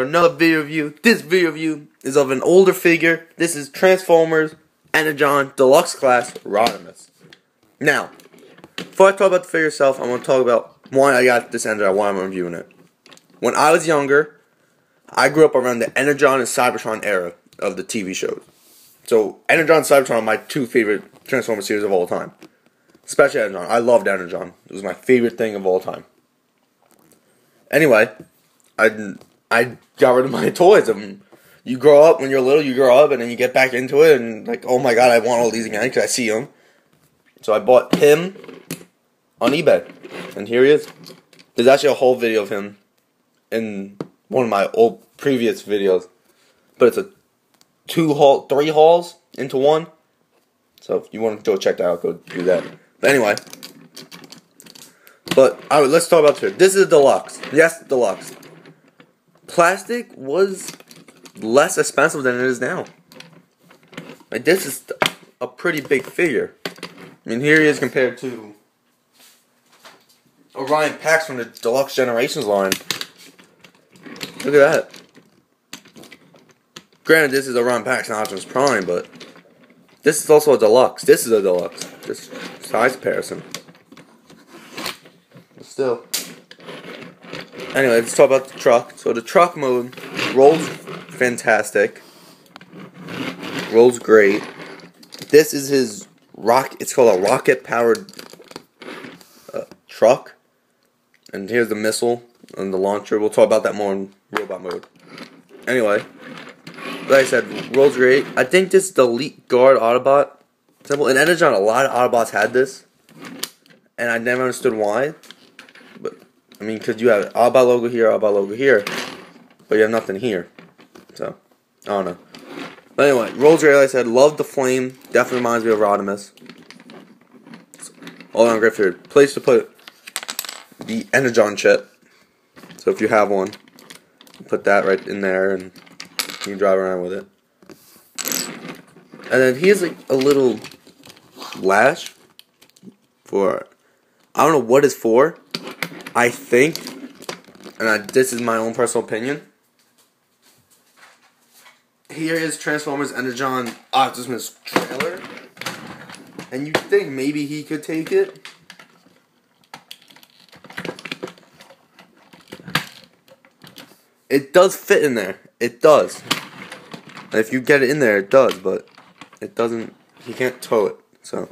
another video review. This video review is of an older figure. This is Transformers Energon Deluxe Class Rodimus. Now, before I talk about the figure itself, I want to talk about why I got this Energon, why I'm reviewing it. When I was younger, I grew up around the Energon and Cybertron era of the TV shows. So, Energon and Cybertron are my two favorite Transformers series of all time. Especially Energon. I loved Energon. It was my favorite thing of all time. Anyway, I got rid of my toys. You grow up, when you're little, you grow up, and then you get back into it, and like, oh my god, I want all these again, because I see them. So I bought him on eBay, and here he is. There's actually a whole video of him in one of my old previous videos, but it's a 3 hauls into one. So if you want to go check that out, go do that. But anyway, let's talk about this. This is a deluxe. Yes, deluxe. Plastic was less expensive than it is now. Like, this is a pretty big figure. I mean, here he is compared to Orion Pax from the Deluxe Generations line. Look at that. Granted, this is Orion Pax, not Optimus Prime, but this is also a deluxe. This is a deluxe. Just size comparison. But still. Anyway, let's talk about the truck. So the truck mode rolls fantastic. Rolls great. This is his it's called a rocket powered truck. And here's the missile and the launcher. We'll talk about that more in robot mode. Anyway, like I said, rolls great. I think this is the Elite Guard Autobot symbol. In Energon, a lot of Autobots had this, and I never understood why. But I mean, because you have Autobot logo here, but you have nothing here. So I don't know. But anyway, rolls great. Like I said, love the flame. Definitely reminds me of Rodimus. All around great figure. Place to put the Energon chip. So if you have one, put that right in there, and you can drive around with it. And then he has like a little lash for, I don't know what it's for. I think, and this is my own personal opinion, here is Transformers Energon Optimus trailer, and you think maybe he could take it. It does fit in there. It does. And if you get it in there, it does, but it doesn't, he can't tow it. So,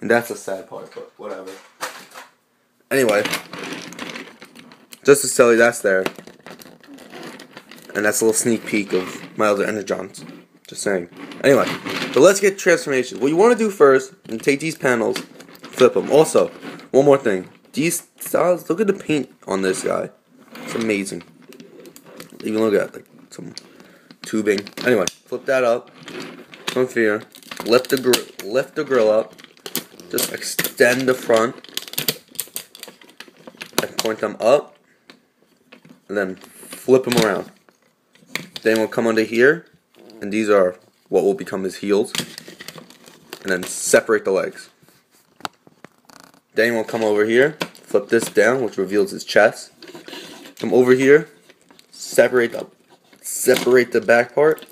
and that's a sad part, but whatever. Anyway, just to tell you, that's there. And that's a little sneak peek of my other Energons. Just saying. Anyway, so let's get transformations. What you want to do first, and take these panels, flip them. Also, one more thing. These styles, look at the paint on this guy. It's amazing. Even look at like some tubing. Anyway, flip that up. From here, lift the grill up. Just extend the front and point them up, and then flip them around. Then we'll come under here, and these are what will become his heels. And then separate the legs. Then we'll come over here, flip this down, which reveals his chest. Come over here, separate the back part.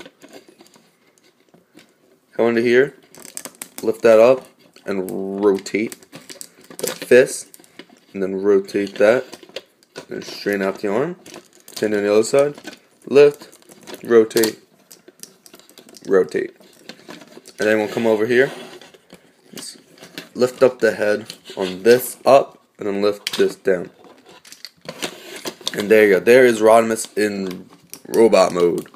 Come under here, lift that up, and rotate the fist, and then rotate that, and straighten out the arm. Then on the other side, lift, rotate, rotate. And then we'll come over here, lift up the head on this up, and then lift this down. And there you go. There is Rodimus in robot mode.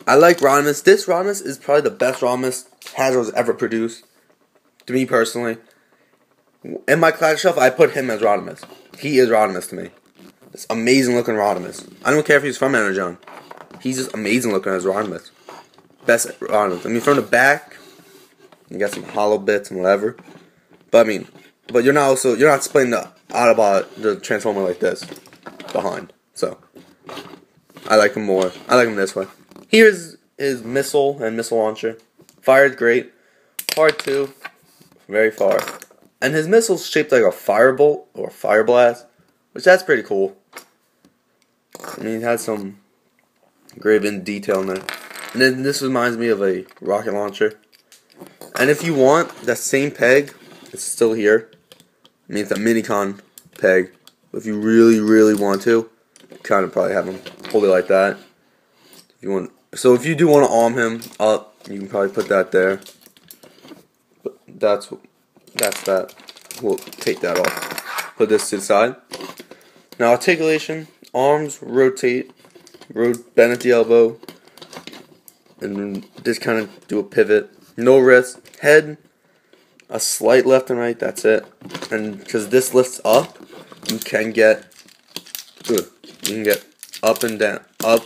I like Rodimus. This Rodimus is probably the best Rodimus Hasbro's ever produced. To me personally. In my class shelf, I put him as Rodimus. He is Rodimus to me. This amazing looking Rodimus. I don't care if he's from Energon. He's just amazing looking as Rodimus. Best Rodimus. I mean, from the back, you got some hollow bits and whatever. But I mean, you're not splitting the Autobot, the Transformer like this behind. So I like him more. I like him this way. Here's his missile and missile launcher. Fired great. Hard too. Very far. And his missile's shaped like a firebolt or a fire blast, which that's pretty cool. I mean, it has some Great in detail in there. And then this reminds me of a rocket launcher. And if you want, that same peg is still here. I mean, it's a Minicon peg. If you really want to, kind of probably have him hold it like that. If you want, so if you do want to arm him up, you can probably put that there. But that's that. We'll take that off. Put this to the side. Now articulation, arms rotate, bend at the elbow, and just kind of do a pivot. No wrist, head, a slight left and right. That's it. And because this lifts up, you can get up and down, up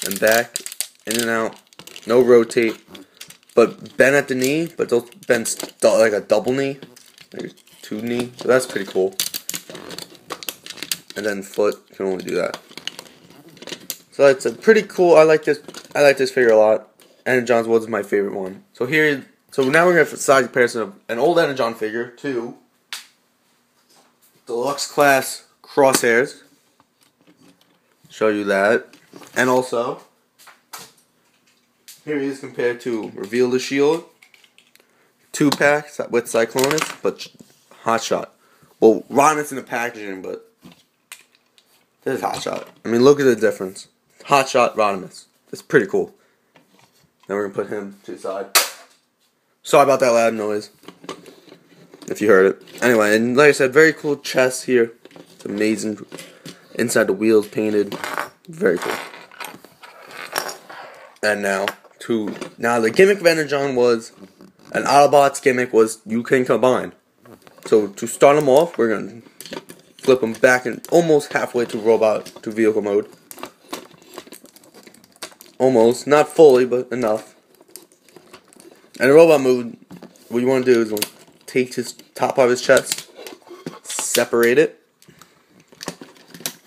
and back, in and out. No rotate, but bend at the knee. But don't bend like a double knee, like two knee. So that's pretty cool. And then foot, you can only do that. So it's a pretty cool. I like this figure a lot. Energon's was my favorite one. So now we're gonna have a side comparison of an old Energon figure to deluxe class crosshairs. Show you that, and also here he is compared to Reveal the Shield, 2-pack with Cyclonus, but Hot Shot. Well, Rodimus in the packaging, but this is Hot Shot. I mean, look at the difference. Hot Shot Rodimus. It's pretty cool. Now we're gonna put him to the side. Sorry about that loud noise, if you heard it. Anyway, and like I said, very cool chest here. It's amazing. Inside the wheels painted. Very cool. And now the gimmick of Energon was, an Autobots gimmick was you can combine. So to start them off, we're gonna flip them back and almost halfway to vehicle mode. Almost, not fully, but enough. And in robot mode, what you want to do is take his top of his chest, separate it,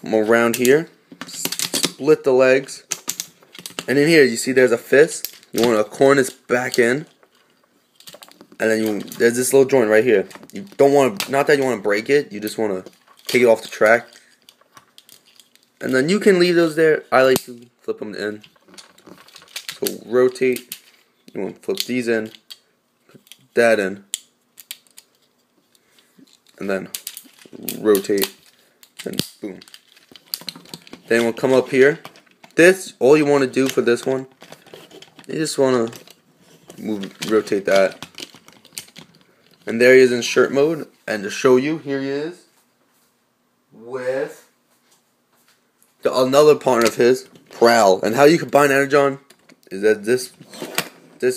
come around here, split the legs, and in here you see there's a fist. You want to corn this back in, and then there's this little joint right here. You don't want to, not that you want to break it, you just want to take it off the track, and then you can leave those there. I like to flip them in. So rotate. You want to flip these in, put that in, and then rotate, and boom. Then we'll come up here. All you want to do for this one, you just want to rotate that. And there he is in shirt mode. And to show you, here he is with another partner of his, Prowl. And how you combine Energon is that this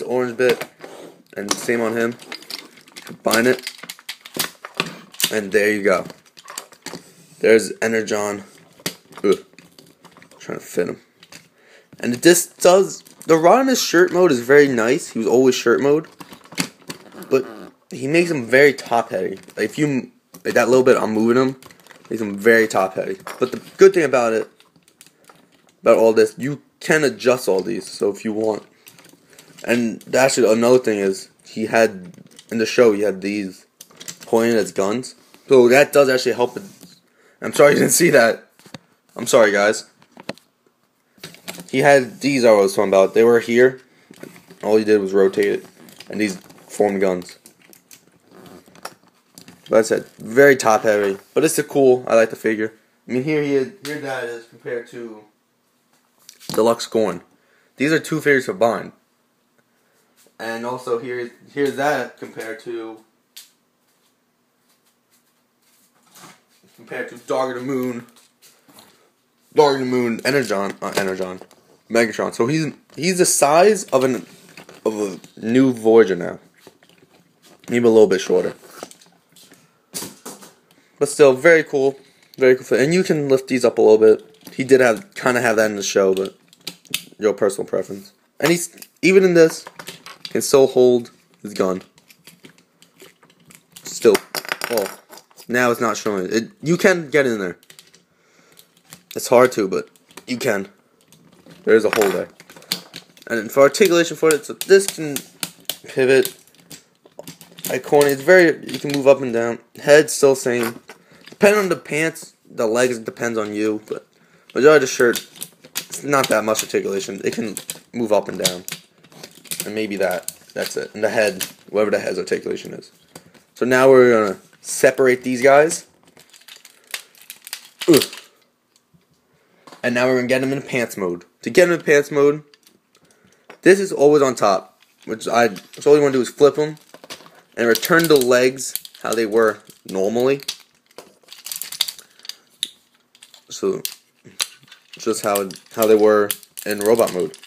orange bit, and same on him, combine it, and there you go. There's Energon. Trying to fit him. And this does, the Rodimus shirt mode is very nice. He was always shirt mode, but he makes him very top heavy. Like if you, like that little bit I'm moving him, makes him very top heavy. But the good thing about it, about all this, you can adjust all these. So if you want. And actually, another thing is, he had, in the show, he had these pointed as guns. So that does actually help. I'm sorry you didn't see that. I'm sorry, guys. He had these I was talking about. They were here. All he did was rotate it. And these formed guns. But I said, very top heavy. But it's cool. I like the figure. I mean, here that is compared to Deluxe Gorn. These are two figures combined. And also here's that compared to Dark of the Moon, Energon, Megatron. So he's the size of a new Voyager now. Maybe a little bit shorter, but still very cool, very cool. And you can lift these up a little bit. He did kind of have that in the show, but your personal preference. And he's even in this. Can still hold his gun. Still. Well, now it's not showing it. You can get in there. It's hard to, but you can. There's a hole there. And for articulation for it, so this can pivot. Corny. It's you can move up and down. Head still same. Depending on the pants, the legs depends on you, but majority of the shirt It's not that much articulation. It can move up and down. And maybe that's it. And the head, whatever the head's articulation is. So now we're going to separate these guys. Ugh. And now we're going to get them in pants mode. To get them in pants mode, this is always on top. So all you want to do is flip them and return the legs how they were normally. So just how they were in robot mode.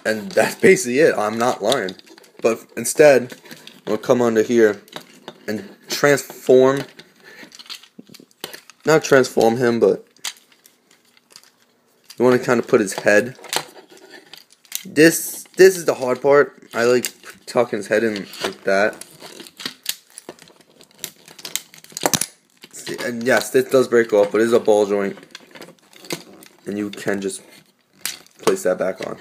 And that's basically it. I'm not lying. But instead, we'll come under here and transform. Not transform him, but you want to kind of put his head. This is the hard part. I like tucking his head in like that. See, and yes, this does break off, but it is a ball joint. And you can just place that back on.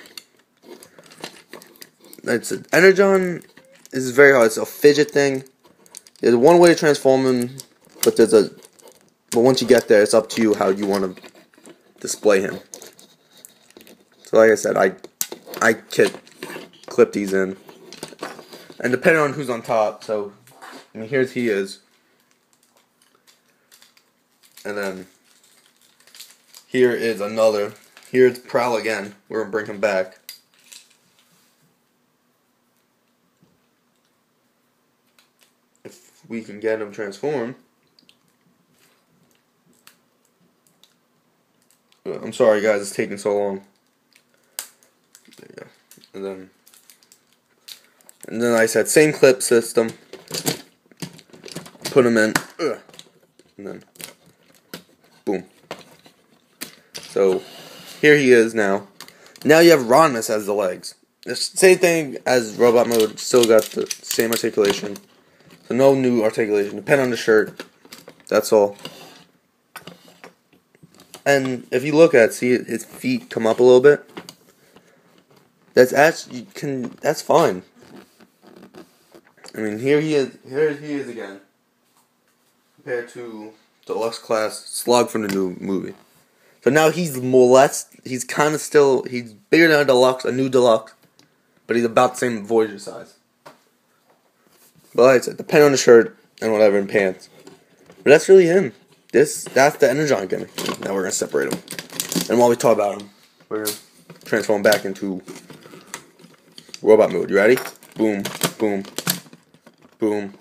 Energon is very hard. It's a fidget thing. There's one way to transform him, but once you get there, it's up to you how you want to display him. So like I said, I clip these in, and depending on who's on top. So I mean, here's he is, and then here is another. Here's Prowl again. We're gonna bring him back. If we can get him transformed. I'm sorry guys, it's taking so long. There you go. And then I said same clip system. Put him in. And then boom. So here he is now. Now you have Rodimus as the legs. The same thing as robot mode, still got the same articulation. So no new articulation. Depend on the shirt. That's all. And if you look at it, see his feet come up a little bit. That's fine. I mean, here he is again. Compared to Deluxe Class Slug from the new movie. So now he's he's kind of still, he's bigger than a new Deluxe, but he's about the same Voyager size. But like I said, depending on the shirt and whatever and pants. But that's really him. That's the Energon gimmick. Now we're going to separate them. And while we talk about him, we're going to transform him back into robot mode. You ready? Boom, boom, boom,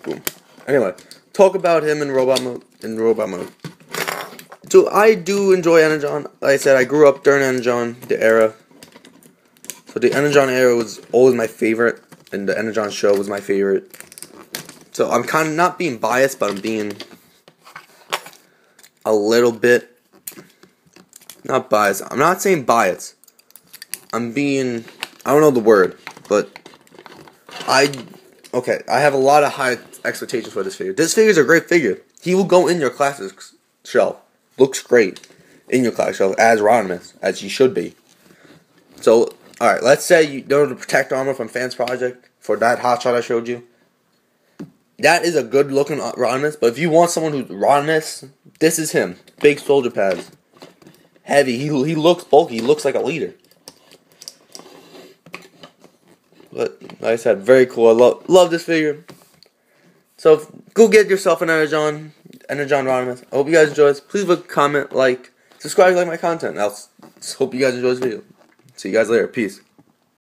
boom. Anyway, talk about him in robot mode. So I do enjoy Energon. Like I said, I grew up during Energon, the era. So the Energon era was always my favorite. And the Energon show was my favorite. So I'm kind of not being biased, but I'm being a little bit, not biased. I'm not saying biased. I'm being, I don't know the word, but I have a lot of high expectations for this figure. This figure is a great figure. He will go in your classics shelf. Looks great in your classic shelf as Rodimus, as he should be. So, alright, let's say you know the Protect Armor from Fans Project for that hotshot I showed you. That is a good looking Rodimus, but if you want someone who's Rodimus, this is him. Big shoulder pads. Heavy. He looks bulky. He looks like a leader. But, like I said, very cool. I love this figure. So, go get yourself an Energon Rodimus. I hope you guys enjoy this. Please leave a comment, like, subscribe if you like my content. I hope you guys enjoy this video. See you guys later. Peace.